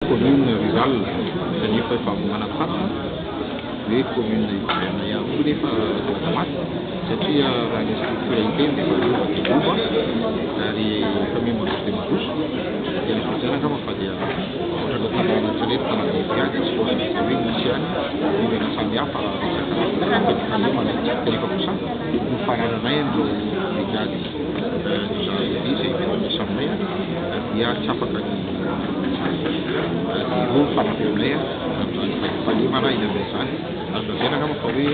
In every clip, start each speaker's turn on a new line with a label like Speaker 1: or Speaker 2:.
Speaker 1: commune rurale nefa efa manafatra hoe commune ivelona ihany koa nefa Tamatry satria raha ny structure iteny dia efa lova ary efa mihamandroso dia mandroso dia ny solosaina angamba fa dia ohatraka tanàna rehetra tanàna iviady tsy voasy hoe misy ihany mivena samihafa resaka falemana kanefa kosa nofarananay no iviady ny izay misy aminay dia tsy afaka ny ro fanampy aminay amin'izany falemana iny amin'izany ary lazaina angamba fa hoe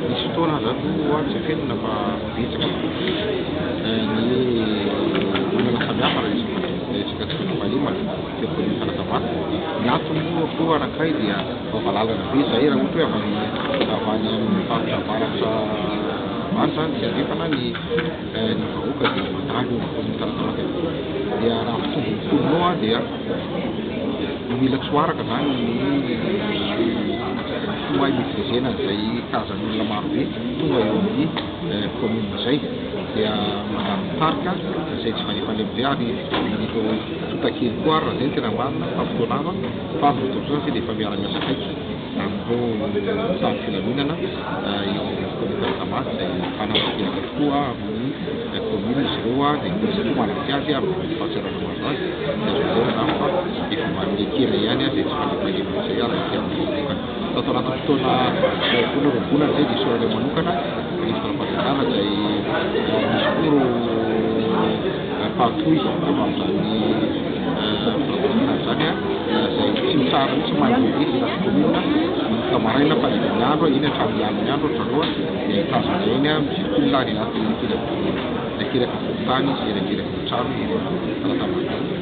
Speaker 1: misy fotoana zato tsy fenina fa betsaka ny olana samihafa raha resaka tsy falemana dia commune Tamatry ny antony koa anankiray dia vahalalana be zay raha ohatra hoe avy amin'ny faritra avaratra maro zany tsy andrefana ny vahoaka dia mandalo commune Tamatry dia raha fitombo fononao dia mila tsoaraka zany fomahy mivezena zay kazan'olona maro be tonga eo amin'ny commune zay dia mandalo mitarika izay tsy fanefalemy ary nito totakely koa ary raha zay tena marina fa fotoanava fa amin'izao tontolo zany dia efa miara-miasa akaiky amin'ireo tany filaminana eo commune Tamatry izay fanapakelaka tokoa amin'ny commune izy ireo dia misy koa manampy azy amin'ny fahatsarana mazo azy dia azoana fa efa manome kely ihany zay tsy fanefalemy zay ary tiamin'izokana tatao anaty fotoana robolana zay dia sorana manokana ministre fahatsarana izay misy koa patrouille amin'izany zany zay tsy mitsara mitsy mandeha anaty commune kamaraina fa dia miandro iny hatramin'ny alina andro ohatraloha dia hitazana eny misy olona any anaty kelaka fontany sy kelaka trano Tamatry